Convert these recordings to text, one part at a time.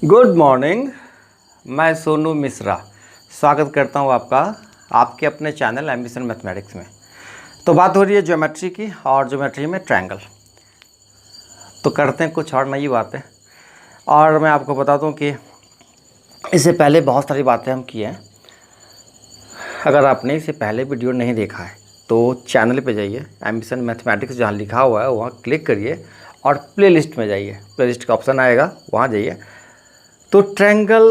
Good morning. मैं सोनू मिश्रा स्वागत करता हूं आपका आपके अपने चैनल एम्बिशन मैथमेटिक्स में। तो बात हो रही है ज्योमेट्री की और ज्योमेट्री में ट्रायंगल। तो करते हैं कुछ और नई बातें। और मैं आपको बता दूं कि इससे पहले बहुत सारी बातें हम किए हैं। अगर आपने इससे पहले वीडियो नहीं देखा है तो चैनल पे जाइए, एम्बिशन मैथमेटिक्स जहाँ लिखा हुआ है वहाँ क्लिक करिए और प्लेलिस्ट में जाइए। प्लेलिस्ट का ऑप्शन आएगा, वहाँ जाइए। तो ट्रायंगल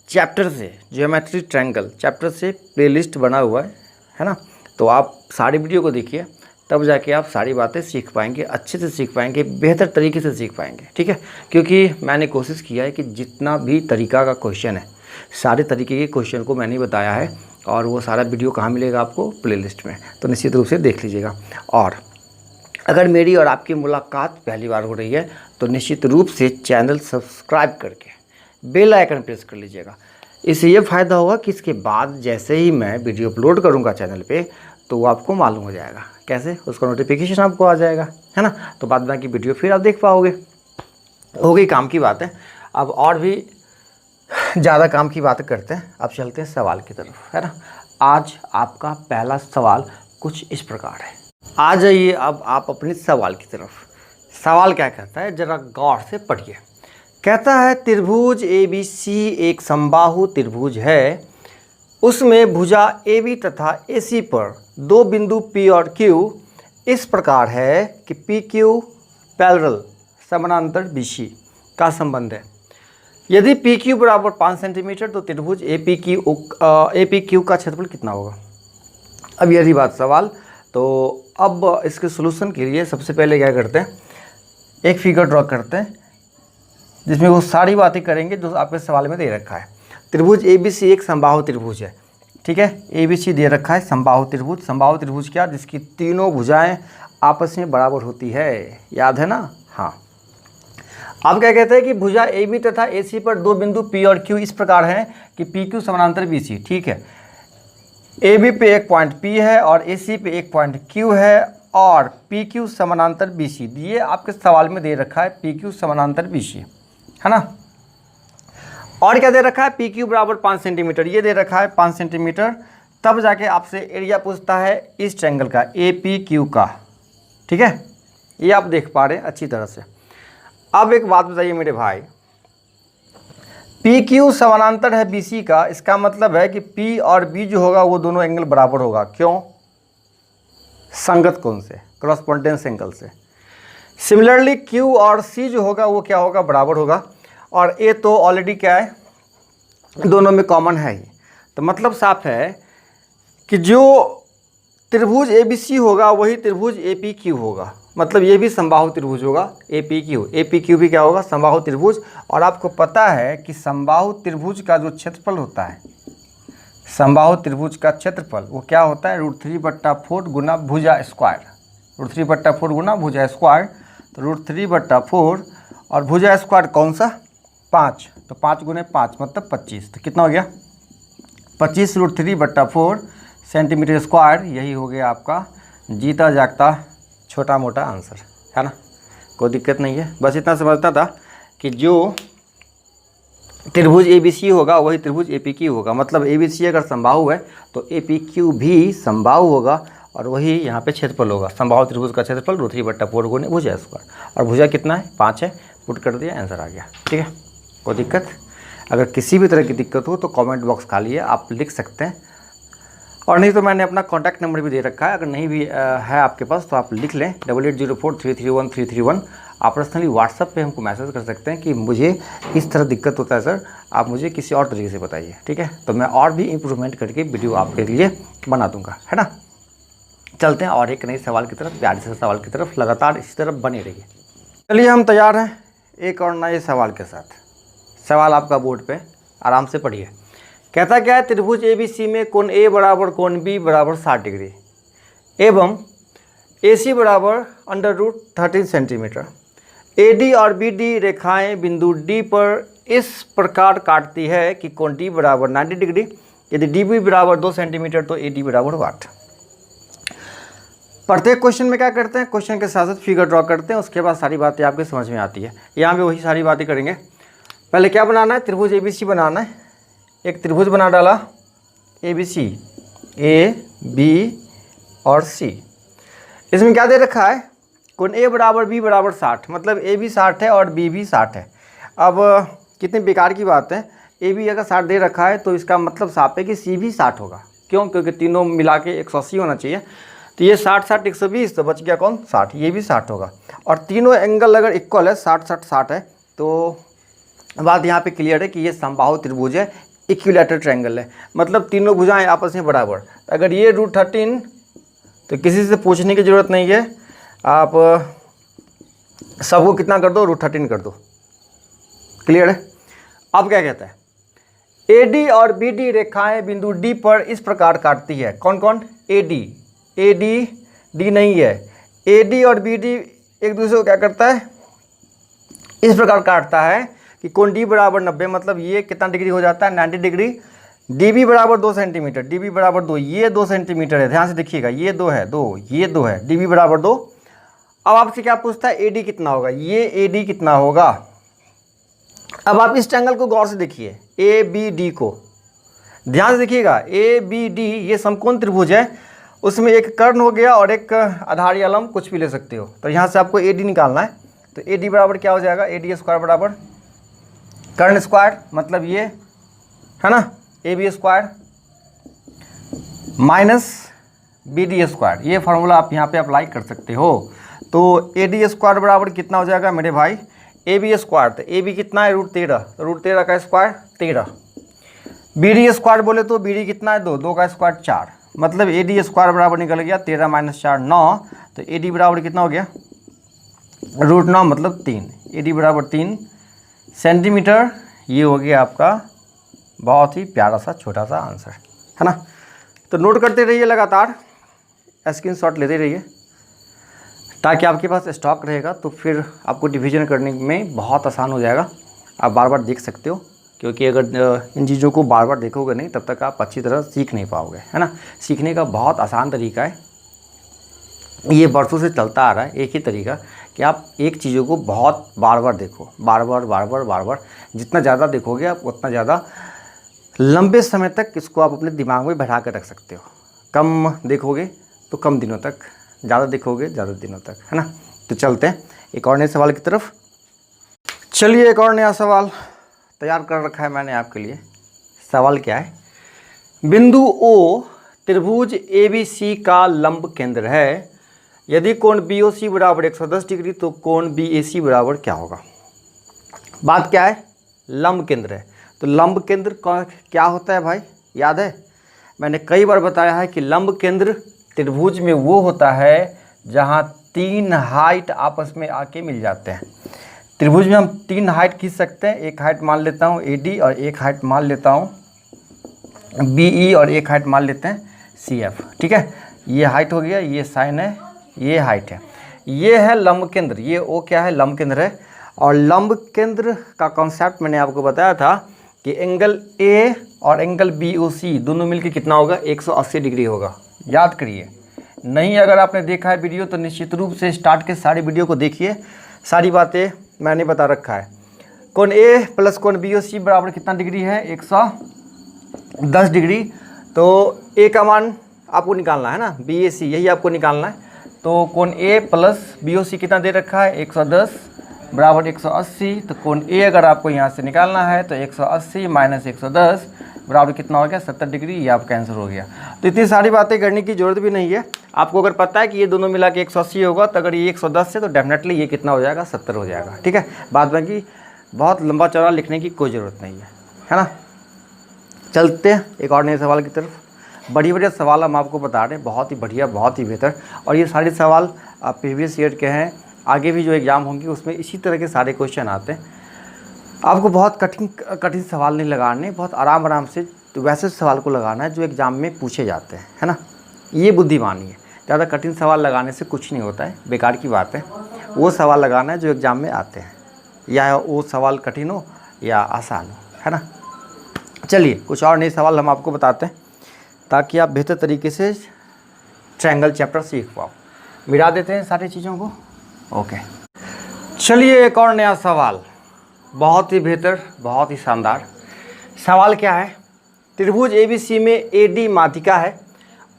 चैप्टर से, ज्योमेट्री ट्रायंगल चैप्टर से प्लेलिस्ट बना हुआ है ना। तो आप सारी वीडियो को देखिए, तब जाके आप सारी बातें सीख पाएंगे, अच्छे से सीख पाएंगे, बेहतर तरीके से सीख पाएंगे। ठीक है, क्योंकि मैंने कोशिश किया है कि जितना भी तरीका का क्वेश्चन है, सारे तरीके के क्वेश्चन को मैंने बताया है। और वो सारा वीडियो कहाँ मिलेगा आपको? प्लेलिस्ट में। तो निश्चित रूप से देख लीजिएगा। और अगर मेरी और आपकी मुलाकात पहली बार हो रही है तो निश्चित रूप से चैनल सब्सक्राइब करके बेल आइकन प्रेस कर लीजिएगा। इससे ये फ़ायदा होगा कि इसके बाद जैसे ही मैं वीडियो अपलोड करूँगा चैनल पे तो वो आपको मालूम हो जाएगा। कैसे? उसका नोटिफिकेशन आपको आ जाएगा, है ना। तो बाद में की वीडियो फिर आप देख पाओगे। हो गई काम की बात है। अब और भी ज़्यादा काम की बातें करते हैं। अब चलते हैं सवाल की तरफ, है ना। आज आपका पहला सवाल कुछ इस प्रकार है। आ जाइए अब आप अपने सवाल की तरफ। सवाल क्या कहता है, जरा गौर से पढ़िए। कहता है त्रिभुज ABC एक समबाहु त्रिभुज है। उसमें भुजा AB तथा AC पर दो बिंदु P और Q इस प्रकार है कि PQ पैरेलल समानांतर BC का संबंध है। यदि PQ बराबर 5 सेंटीमीटर तो त्रिभुज APQ का क्षेत्रफल कितना होगा। अब यही बात सवाल। तो अब इसके सॉल्यूशन के लिए सबसे पहले क्या करते हैं, एक फिगर ड्रॉ करते हैं जिसमें वो सारी बातें करेंगे जो आपके सवाल में दे रखा है। त्रिभुज ABC एक समबाहु त्रिभुज है। ठीक है, ABC दे रखा है समबाहु त्रिभुज। समबाहु त्रिभुज क्या? जिसकी तीनों भुजाएं आपस में बराबर होती है। याद है ना? हाँ। अब क्या कहते हैं कि भुजा AB तथा AC पर दो बिंदु P और Q इस प्रकार हैं कि PQ समानांतर BC। ठीक है, AB पे एक पॉइंट P है और AC पे एक पॉइंट Q है और PQ समानांतर BC। ये आपके सवाल में दे रखा है PQ समानांतर BC, है ना। और क्या दे रखा है? PQ बराबर 5 सेंटीमीटर। ये दे रखा है 5 सेंटीमीटर। तब जाके आपसे एरिया पूछता है इस ट्रायंगल का, APQ का। ठीक है, ये आप देख पा रहे हैं अच्छी तरह से। अब एक बात बताइए मेरे भाई, PQ समानांतर है BC का, इसका मतलब है कि P और B जो होगा वो दोनों एंगल बराबर होगा। क्यों? संगत कोण से, क्रॉसपोंडेंस एंगल से। सिमिलरली Q और C जो होगा वो क्या होगा? बराबर होगा। और A तो ऑलरेडी क्या है, दोनों में कॉमन है ही। तो मतलब साफ है कि जो त्रिभुज ABC होगा वही त्रिभुज APQ होगा। मतलब ये भी समबाहु त्रिभुज होगा APQ भी क्या होगा? समबाहु त्रिभुज। और आपको पता है कि समबाहु त्रिभुज का जो क्षेत्रफल होता है, समबाहु त्रिभुज का क्षेत्रफल वो क्या होता है? √3/4 गुना भुजा स्क्वायर। √3/4 गुना भुजा स्क्वायर। तो √3/4 और भुजा स्क्वायर कौन सा? 5। तो 5 गुने 5 मतलब 25। तो कितना हो गया? 25 √3/4 सेंटीमीटर स्क्वायर। यही हो गया आपका जीता जागता छोटा मोटा आंसर, है ना। कोई दिक्कत नहीं है, बस इतना समझना था कि जो त्रिभुज ABC होगा वही त्रिभुज APQ होगा। मतलब ABC अगर समबाहु है तो APQ भी समबाहु होगा और वही यहाँ पे क्षेत्रफल होगा। समबाहु त्रिभुज का क्षेत्रफल √3/4 गुने भुजा स्क्वायर। और भुजा कितना है? 5 है। पुट कर दिया, आंसर आ गया। ठीक है, कोई दिक्कत? अगर किसी भी तरह की दिक्कत हो तो कमेंट बॉक्स खाली है, आप लिख सकते हैं। और नहीं तो मैंने अपना कॉन्टैक्ट नंबर भी दे रखा है, अगर नहीं भी है आपके पास तो आप लिख लें 8804331331। आप पर्सनली व्हाट्सएप पे हमको मैसेज कर सकते हैं कि मुझे इस तरह दिक्कत होता है सर, आप मुझे किसी और तरीके से बताइए। ठीक है, तो मैं और भी इम्प्रूवमेंट करके वीडियो आपके लिए बना दूंगा, है ना। चलते हैं और एक नए सवाल की तरफ, प्यारे से सवाल की तरफ लगातार इसी तरफ बने रहिए। चलिए हम तैयार हैं एक और नए सवाल के साथ। सवाल आपका बोर्ड पे आराम से पढ़िए। कहता क्या है? त्रिभुज ABC में कोण A बराबर कोण B बराबर 60 डिग्री एवं AC बराबर √13 सेंटीमीटर। AD और BD रेखाएं बिंदु D पर इस प्रकार काटती है कि कोण D बराबर 90 डिग्री। यदि DB बराबर 2 सेंटीमीटर तो AD बराबर 8। प्रत्येक क्वेश्चन में क्या करते हैं? क्वेश्चन के साथ साथ फिगर ड्रॉ करते हैं, उसके बाद सारी बातें आपके समझ में आती है। यहाँ भी वही सारी बातें करेंगे। पहले क्या बनाना है, त्रिभुज ABC बनाना है। एक त्रिभुज बना डाला ABC, A, B और C। इसमें क्या दे रखा है, कोण A बराबर B बराबर 60, मतलब A भी 60 है और B भी 60 है। अब कितनी बेकार की बात है, A भी अगर 60 दे रखा है तो इसका मतलब साफ है कि C भी 60 होगा। क्यों? क्योंकि तीनों मिला के 180 होना चाहिए। तो ये 60 60 120, तो बच गया कौन, 60। ये भी 60 होगा। और तीनों एंगल अगर इक्वल है, 60 60 60 है, तो बात यहाँ पे क्लियर है कि ये समबाहु त्रिभुज है, इक्विलैटरल ट्रायंगल है, मतलब तीनों भुजाएं आपस में बराबर। अगर ये √13, तो किसी से पूछने की ज़रूरत नहीं है, आप सबको कितना कर दो, √13 कर दो। क्लियर है? अब क्या कहता है, AD और BD रेखाएं बिंदु D पर इस प्रकार काटती है। कौन कौन? AD D नहीं है, AD और BD एक दूसरे को क्या करता है, इस प्रकार काटता है कि कोण D बराबर 90, मतलब ये कितना डिग्री हो जाता है, 90 डिग्री। DB बराबर 2 सेंटीमीटर, DB बराबर 2, ये 2 सेंटीमीटर है, ध्यान से देखिएगा, ये 2 है, 2, ये 2 है, DB बराबर 2। अब आपसे क्या पूछता है, AD कितना होगा, ये AD कितना होगा। अब आप इस ट्रायंगल को गौर से देखिए, ABD को ध्यान से देखिएगा, ABD ये समकोण त्रिभुज है, उसमें एक कर्ण हो गया और एक आधारी अलम, कुछ भी ले सकते हो। तो यहाँ से आपको AD निकालना है, तो AD बराबर क्या हो जाएगा, AD स्क्वायर बराबर कर्ण स्क्वायर, मतलब ये है ना, AB square minus BD square. ये फार्मूला आप यहाँ पे अप्लाई कर सकते हो। तो AD स्क्वायर बराबर कितना हो जाएगा मेरे भाई, AB स्क्वायर, तो AB कितना है, √13, तो √13 का स्क्वायर 13। BD स्क्वायर बोले तो BD कितना है, 2, 2 का स्क्वायर 4, मतलब AD स्क्वायर बराबर निकल गया 13 - 4 9। तो AD बराबर कितना हो गया, √9 मतलब 3, AD बराबर 3 सेंटीमीटर। ये हो गया आपका बहुत ही प्यारा सा छोटा सा आंसर, है ना। तो नोट करते रहिए, लगातार स्क्रीनशॉट लेते रहिए, ताकि आपके पास स्टॉक रहेगा, तो फिर आपको डिवीजन करने में बहुत आसान हो जाएगा। आप बार बार देख सकते हो, क्योंकि अगर इन चीज़ों को बार बार देखोगे नहीं, तब तक आप अच्छी तरह सीख नहीं पाओगे, है ना। सीखने का बहुत आसान तरीका है, ये बरसों से चलता आ रहा है, एक ही तरीका कि आप एक चीज़ों को बहुत बार बार देखो, बार बार। जितना ज़्यादा देखोगे आप, उतना ज़्यादा लंबे समय तक इसको आप अपने दिमाग में बैठा कर रख सकते हो। कम देखोगे तो कम दिनों तक, ज़्यादा देखोगे ज़्यादा दिनों तक, है ना। तो चलते हैं एक और नए सवाल की तरफ। चलिए, एक और नया सवाल तैयार कर रखा है मैंने आपके लिए। सवाल क्या है, बिंदु O त्रिभुज ABC का लंब केंद्र है। यदि कोण BOC बराबर 110 डिग्री, तो कोण BAC बराबर क्या होगा। बात क्या है, लंब केंद्र है। तो लंब केंद्र क्या होता है भाई, याद है, मैंने कई बार बताया है कि लंब केंद्र त्रिभुज में वो होता है जहाँ 3 हाइट आपस में आके मिल जाते हैं। त्रिभुज में हम 3 हाइट खींच सकते हैं, एक हाइट मान लेता हूँ AD और एक हाइट मान लेता हूँ BE और एक हाइट मान लेते हैं CF, ठीक है। ये हाइट हो गया, ये साइन है, ये हाइट है, ये है लंब केंद्र। ये O क्या है, लंब केंद्र है। और लंब केंद्र का कॉन्सेप्ट मैंने आपको बताया था कि एंगल A और एंगल BOC दोनों मिलकर कितना होगा, 180 डिग्री होगा। याद करिए, नहीं अगर आपने देखा है वीडियो तो निश्चित रूप से स्टार्ट के सारी वीडियो को देखिए, सारी बातें मैंने बता रखा है। कोण A प्लस कोण BOC बराबर कितना डिग्री है, 110 डिग्री। तो A का मान आपको निकालना है ना, BAC यही आपको निकालना है। तो कोण A प्लस BOC कितना दे रखा है, 110 बराबर 180। तो कोण A अगर आपको यहाँ से निकालना है तो 180 - 110 बराबर कितना हो गया, 70 डिग्री। ये आपका आंसर हो गया। तो इतनी सारी बातें करने की ज़रूरत भी नहीं है। आपको अगर पता है कि ये दोनों मिला के 180 होगा, तो अगर ये 110 है तो डेफिनेटली ये कितना हो जाएगा, 70 हो जाएगा, ठीक है। बाद में कि बहुत लंबा चौड़ा लिखने की कोई ज़रूरत नहीं है ना। चलते हैं एक और नए सवाल की तरफ। बढ़िया सवाल हम आपको बता रहे हैं, बहुत ही बढ़िया, बहुत ही बेहतर। और ये सारे सवाल प्रीवियस ईयर के हैं, आगे भी जो एग्ज़ाम होंगे उसमें इसी तरह के सारे क्वेश्चन आते हैं। आपको बहुत कठिन सवाल नहीं लगाने, बहुत आराम से तो वैसे सवाल को लगाना है जो एग्ज़ाम में पूछे जाते हैं, है ना। ये बुद्धिमानी है, ज़्यादा कठिन सवाल लगाने से कुछ नहीं होता है, बेकार की बात है। वो सवाल लगाना है जो एग्ज़ाम में आते हैं, या वो सवाल कठिन हो या आसान हो, है ना। चलिए कुछ और नए सवाल हम आपको बताते हैं, ताकि आप बेहतर तरीके से ट्रायंगल चैप्टर सीख पाओ। मिला देते हैं सारी चीज़ों को, ओके। चलिए एक और नया सवाल। बहुत ही बेहतर, बहुत ही शानदार। सवाल क्या है, त्रिभुज ABC में AD माध्यिका है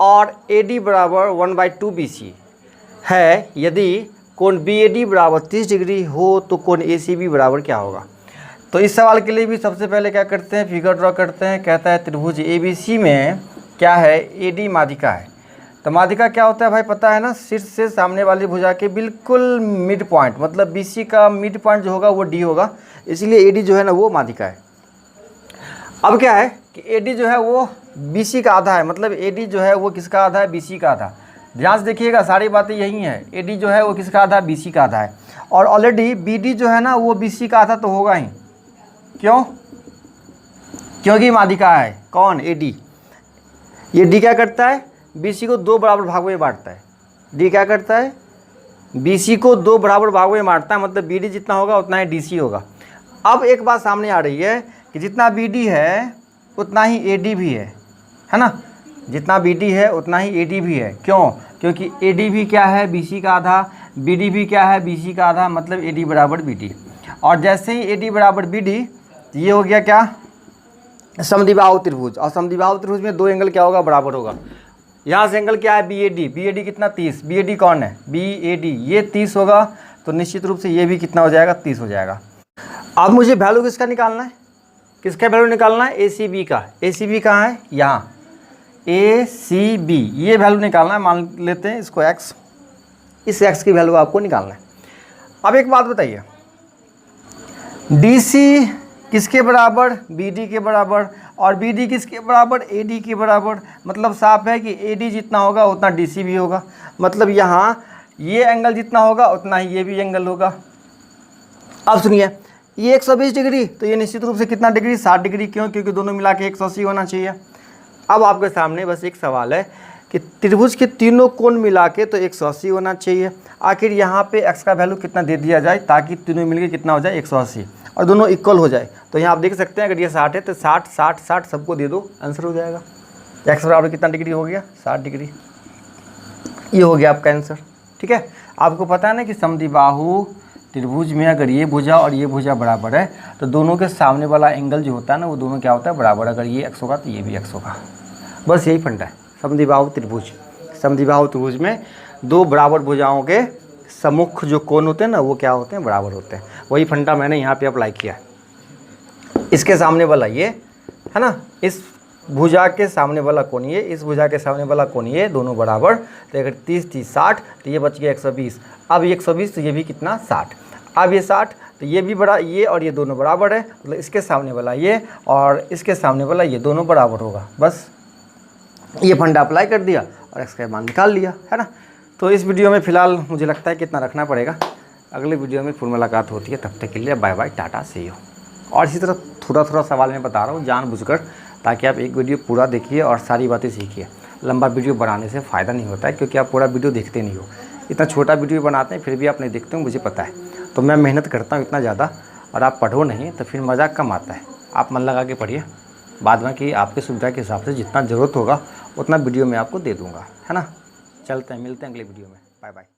और AD बराबर 1/2 BC है। यदि कोण BAD बराबर 30 डिग्री हो तो कोण ACB बराबर क्या होगा। तो इस सवाल के लिए भी सबसे पहले क्या करते हैं, फिगर ड्रॉ करते हैं। कहता है त्रिभुज ABC में क्या है, AD माध्यिका है। तो माध्यिका क्या होता है भाई पता है ना, शीर्ष से सामने वाली भुजा के बिल्कुल मिड पॉइंट, मतलब BC का मिड पॉइंट जो होगा वो D होगा, इसलिए AD जो है ना वो माध्यिका है। अब क्या है कि AD जो है वो BC का आधा है, मतलब AD जो है वो किसका आधा है, BC का आधा। ध्यान से देखिएगा, सारी बातें यही हैं। AD जो है वो किसका आधा, BC का आधा है। और ऑलरेडी BD जो है ना वो BC का आधा तो होगा ही। क्यों, क्योंकि माध्यिका है कौन, AD। ये D क्या करता है, BC को 2 बराबर भागों में बांटता है। D क्या करता है, BC को 2 बराबर भागों में बांटता है, मतलब BD जितना होगा उतना ही DC होगा। अब एक बात सामने आ रही है कि जितना BD है उतना ही AD भी है ना। जितना BD है उतना ही AD भी है। क्यों, क्योंकि AD भी क्या है, BC का आधा, BD भी क्या है, BC का आधा, मतलब AD बराबर BD। और जैसे ही AD बराबर BD, ये हो गया क्या, समद्विबाहु त्रिभुज। और समद्विबाहु त्रिभुज में 2 एंगल क्या होगा, बराबर होगा। यहाँ से एंगल क्या है, BAD कितना, 30। BAD कौन है, BAD, ये 30 होगा, तो निश्चित रूप से ये भी कितना हो जाएगा, 30 हो जाएगा। अब मुझे वैल्यू किसका निकालना है, किसका वैल्यू निकालना है, ACB का। ACB कहाँ है, यहाँ ACB, ये वैल्यू निकालना है। मान लेते हैं इसको x, इस x की वैल्यू आपको निकालना है। अब एक बात बताइए, DC किसके बराबर, BD के बराबर, और BD किसके बराबर, AD के बराबर। मतलब साफ है कि AD जितना होगा उतना DC भी होगा, मतलब यहाँ ये एंगल जितना होगा उतना ही ये भी एंगल होगा। अब सुनिए, ये 120 डिग्री, तो ये निश्चित रूप से कितना डिग्री, 60 डिग्री। क्यों, क्योंकि दोनों मिला के 180 होना चाहिए। अब आपके सामने बस एक सवाल है कि त्रिभुज के तीनों कोण मिला के तो 180 होना चाहिए। आखिर यहाँ पे x का वैल्यू कितना दे दिया जाए ताकि तीनों मिलके कितना हो जाए, 180, और दोनों इक्वल हो जाए। तो यहाँ आप देख सकते हैं अगर ये 60 है तो 60 60 60 सबको दे दो, आंसर हो जाएगा। x बराबर कितना डिग्री हो गया, 60 डिग्री। ये हो गया आपका आंसर। ठीक है, आपको पता है ना कि समद्विबाहु त्रिभुज में अगर ये भुजा और ये भुजा बराबर है तो दोनों के सामने वाला एंगल जो होता है ना वो दोनों क्या होता है, बराबर। अगर ये x होगा तो ये भी x होगा। बस यही फंडा है समद्विबाहु त्रिभुज। समद्विबाहु त्रिभुज में 2 बराबर भुजाओं के सम्मुख जो कोण होते हैं ना वो क्या होते हैं, बराबर होते हैं। वही फंडा मैंने यहाँ पे अप्लाई किया है। इसके सामने वाला ये है ना, इस भुजा के सामने वाला कोण ये, इस भुजा के सामने वाला कोण ये, दोनों बराबर। तो अगर 30 30 60, तो ये बच गया 120। अब ये 120 तो ये भी कितना, 60। अब ये 60 तो ये भी बड़ा, ये और ये दोनों बराबर है, मतलब इसके सामने वाला ये और इसके सामने वाला ये दोनों बराबर होगा। बस ये फंडा अप्लाई कर दिया और x का मान निकाल लिया, है ना। तो इस वीडियो में फ़िलहाल मुझे लगता है कि इतना रखना पड़ेगा। अगले वीडियो में फिर मुलाकात होती है, तब तक के लिए bye bye, tata, see you. और इसी तरह थोड़ा थोड़ा सवाल मैं बता रहा हूँ जानबूझकर, ताकि आप एक वीडियो पूरा देखिए और सारी बातें सीखिए। लंबा वीडियो बनाने से फ़ायदा नहीं होता है, क्योंकि आप पूरा वीडियो देखते नहीं हो। इतना छोटा वीडियो बनाते हैं फिर भी आप नहीं देखते हो, मुझे पता है। तो मैं मेहनत करता हूँ इतना ज़्यादा, और आप पढ़ो नहीं तो फिर मज़ाक कम आता है। आप मन लगा के पढ़िए, बाद में कि आपकी सुविधा के हिसाब से जितना ज़रूरत होगा उतना वीडियो में आपको दे दूँगा, है ना। चलते हैं, मिलते हैं अगले वीडियो में, बाय बाय।